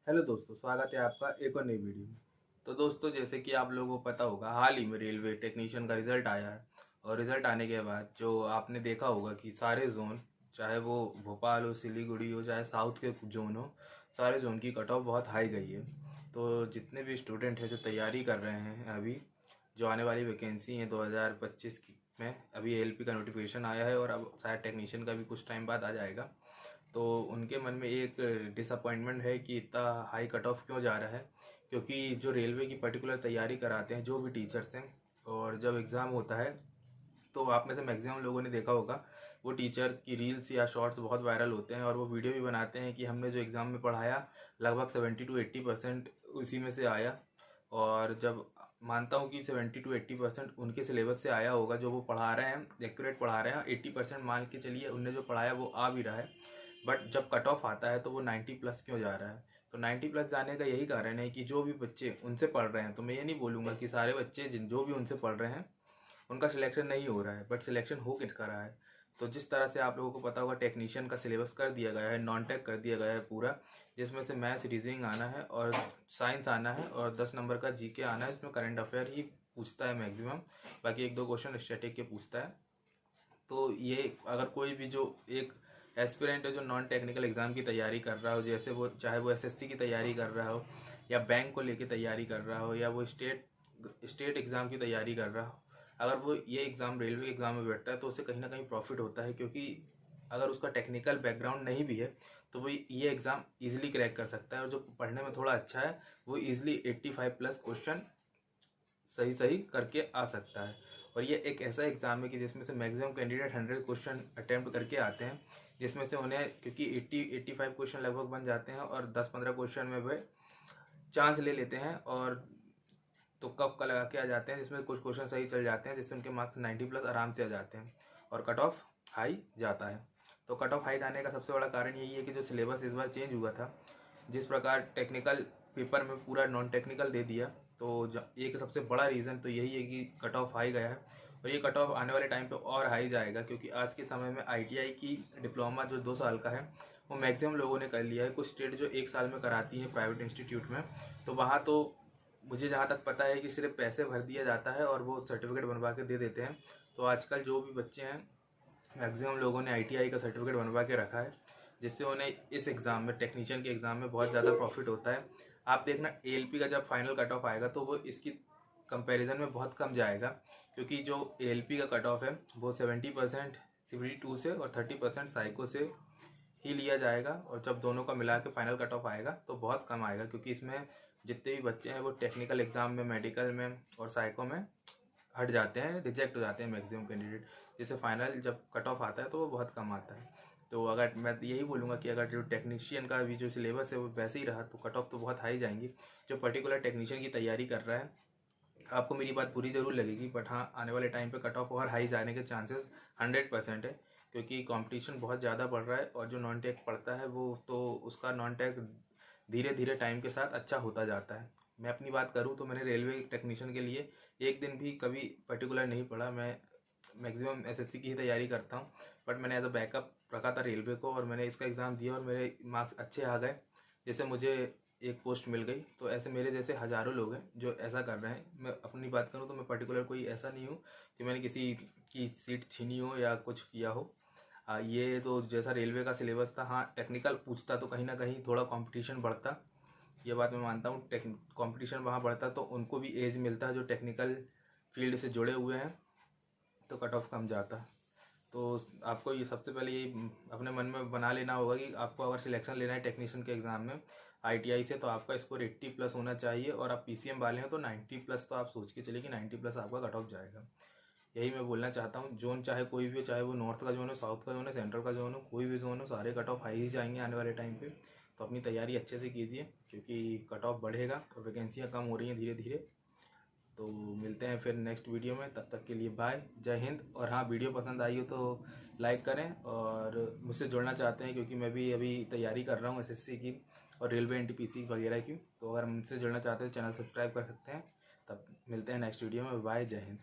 Hello दोस्तों, स्वागत है आपका एक और नई वीडियो में। तो दोस्तों, जैसे कि आप लोगों को पता होगा, हाल ही में रेलवे टेक्नीशियन का रिजल्ट आया है। और रिजल्ट आने के बाद जो आपने देखा होगा कि सारे जोन, चाहे वो भोपाल हो, सिलीगुड़ी हो, चाहे साउथ के जोन हो, सारे जोन की कट ऑफ बहुत हाई गई है। तो जितने भी स्टूडेंट हैं जो तैयारी कर रहे हैं अभी, जो आने वाली वैकेंसी है 2025 की में, अभी एएलपी का नोटिफिकेशन आया है और अब शायद टेक्नीशियन का भी कुछ टाइम बाद आ जाएगा। तो उनके मन में एक डिसअपॉइंटमेंट है कि इतना हाई कट ऑफ क्यों जा रहा है। क्योंकि जो रेलवे की पर्टिकुलर तैयारी कराते हैं जो भी टीचर्स हैं, और जब एग्ज़ाम होता है तो आप में से मैक्सिमम लोगों ने देखा होगा, वो टीचर की रील्स या शॉर्ट्स बहुत वायरल होते हैं और वो वीडियो भी बनाते हैं कि हमने जो एग्ज़ाम में पढ़ाया लगभग 70 to 80% उसी में से आया। और जब मानता हूँ कि 70 to 80% उनके सिलेबस से आया होगा, जो वो पढ़ा रहे हैं एक्यूरेट पढ़ा रहे हैं, 80% मान के चलिए उनने जो पढ़ाया वो आ भी रहा है। बट जब कट ऑफ आता है तो वो 90+ क्यों जा रहा है? तो 90+ जाने का यही कारण है कि जो भी बच्चे उनसे पढ़ रहे हैं, तो मैं ये नहीं बोलूँगा कि सारे बच्चे जिन जो भी उनसे पढ़ रहे हैं उनका सिलेक्शन नहीं हो रहा है, बट सिलेक्शन हो किसका रहा है। तो जिस तरह से आप लोगों को पता होगा, टेक्नीशियन का सिलेबस कर दिया गया है, नॉन टेक कर दिया गया है पूरा, जिसमें से मैथ्स, रीजनिंग आना है और साइंस आना है और 10 नंबर का जीके आना है, जिसमें करंट अफेयर ही पूछता है मैक्सिमम, बाकी एक दो क्वेश्चन स्टैटिक के पूछता है। तो ये अगर कोई भी जो एक एस्पिरेंट है जो नॉन टेक्निकल एग्ज़ाम की तैयारी कर रहा हो, जैसे वो चाहे वो एसएससी की तैयारी कर रहा हो या बैंक को लेके तैयारी कर रहा हो या वो स्टेट स्टेट एग्ज़ाम की तैयारी कर रहा हो, अगर वो ये एग्ज़ाम रेलवे के एग्ज़ाम में बैठता है तो उसे कहीं ना कहीं प्रॉफिट होता है। क्योंकि अगर उसका टेक्निकल बैकग्राउंड नहीं भी है तो वो ये एग्ज़ाम ईजिली क्रैक कर सकता है, और जो पढ़ने में थोड़ा अच्छा है वो ईजिली 85+ क्वेश्चन सही सही करके आ सकता है। और ये एक ऐसा एग्ज़ाम है कि जिसमें से मैक्सिमम कैंडिडेट 100 क्वेश्चन अटैम्प्ट करके आते हैं, जिसमें से उन्हें क्योंकि 80-85 क्वेश्चन लगभग बन जाते हैं और 10-15 क्वेश्चन में वे चांस ले लेते हैं और तुक्का उक्का लगा के आ जाते हैं, जिसमें कुछ क्वेश्चन सही चल जाते हैं, जिससे उनके मार्क्स 90+ आराम से आ जाते हैं और कट ऑफ हाई जाता है। तो कट ऑफ हाई जाने का सबसे बड़ा कारण यही है कि जो सिलेबस इस बार चेंज हुआ था, जिस प्रकार टेक्निकल पेपर में पूरा नॉन टेक्निकल दे दिया, तो एक सबसे बड़ा रीज़न तो यही है कि कट ऑफ हाई गया है। और ये कट ऑफ आने वाले टाइम पे और हाई जाएगा, क्योंकि आज के समय में आईटीआई की डिप्लोमा जो 2 साल का है वो मैक्सिमम लोगों ने कर लिया है। कुछ स्टेट जो 1 साल में कराती है प्राइवेट इंस्टीट्यूट में, तो वहाँ तो मुझे जहाँ तक पता है कि सिर्फ पैसे भर दिया जाता है और वो सर्टिफिकेट बनवा के दे देते हैं। तो आजकल जो भी बच्चे हैं, मैक्सिमम लोगों ने आईटीआई का सर्टिफिकेट बनवा के रखा है, जिससे उन्हें इस एग्ज़ाम में, टेक्नीशियन के एग्ज़ाम में बहुत ज़्यादा प्रॉफिट होता है। आप देखना एएलपी का जब फाइनल कट ऑफ आएगा तो वो इसकी कंपैरिजन में बहुत कम जाएगा, क्योंकि जो एएलपी का कट ऑफ है वो 70% CBT2 से और 30% साइको से ही लिया जाएगा। और जब दोनों का मिला के फाइनल कट ऑफ आएगा तो बहुत कम आएगा, क्योंकि इसमें जितने भी बच्चे हैं वो टेक्निकल एग्ज़ाम में, मेडिकल में और साइको में हट जाते हैं, रिजेक्ट हो जाते हैं मैक्सिमम कैंडिडेट। जैसे फाइनल जब कट ऑफ आता है तो वो बहुत कम आता है। तो अगर मैं यही बोलूँगा कि अगर जो टेक्नीशियन का भी जो सिलेबस है वो वैसे ही रहा तो कट ऑफ तो बहुत हाई जाएंगी। जो पर्टिकुलर टेक्नीशियन की तैयारी कर रहा है, आपको मेरी बात बुरी ज़रूर लगेगी, बट हाँ, आने वाले टाइम पे कट ऑफ और हाई जाने के चांसेस 100% है, क्योंकि कंपटीशन बहुत ज़्यादा बढ़ रहा है। और जो नॉन टेक पढ़ता है वो तो उसका नॉन टेक धीरे धीरे टाइम के साथ अच्छा होता जाता है। मैं अपनी बात करूँ तो मैंने रेलवे टेक्नीशियन के लिए एक दिन भी कभी पर्टिकुलर नहीं पढ़ा। मैं मैक्सिमम एसएससी की ही तैयारी करता हूँ, बट मैंने एज अ बैकअप रखा था रेलवे को और मैंने इसका एग्ज़ाम दिया और मेरे मार्क्स अच्छे आ गए, जैसे मुझे एक पोस्ट मिल गई। तो ऐसे मेरे जैसे हज़ारों लोग हैं जो ऐसा कर रहे हैं। मैं अपनी बात करूं तो मैं पर्टिकुलर कोई ऐसा नहीं हूं कि मैंने किसी की सीट छीनी हो या कुछ किया हो। ये तो जैसा रेलवे का सिलेबस था, हाँ टेक्निकल पूछता तो कहीं ना कहीं थोड़ा कंपटीशन बढ़ता, ये बात मैं मानता हूँ। कंपटीशन वहाँ बढ़ता तो उनको भी एज मिलता है जो टेक्निकल फील्ड से जुड़े हुए हैं, तो कट ऑफ कम जाता। तो आपको ये सबसे पहले ये अपने मन में बना लेना होगा कि आपको अगर सिलेक्शन लेना है टेक्नीशियन के एग्ज़ाम में आईटीआई से, तो आपका स्कोर 80+ होना चाहिए। और आप पीसीएम वाले हैं तो 90+, तो आप सोच के चलिए कि 90+ आपका कट ऑफ जाएगा। यही मैं बोलना चाहता हूँ। जोन चाहे कोई भी हो, चाहे वो नॉर्थ का जोन हो, साउथ का जोन हो, सेंट्रल का जोन हो, कोई भी जोन हो, सारे कट ऑफ हाई ही जाएंगे आने वाले टाइम पे। तो अपनी तैयारी अच्छे से कीजिए, क्योंकि कट ऑफ बढ़ेगा और वैकेंसियाँ कम हो रही हैं धीरे धीरे। तो मिलते हैं फिर नेक्स्ट वीडियो में, तब तक के लिए बाय, जय हिंद। और हाँ, वीडियो पसंद आई हो तो लाइक करें, और मुझसे जुड़ना चाहते हैं क्योंकि मैं भी अभी तैयारी कर रहा हूँ एसएससी की और रेलवे एनटीपीसी वगैरह की, तो अगर मुझसे जुड़ना चाहते हैं तो चैनल सब्सक्राइब कर सकते हैं। तब मिलते हैं नेक्स्ट वीडियो में, बाय, जय हिंद।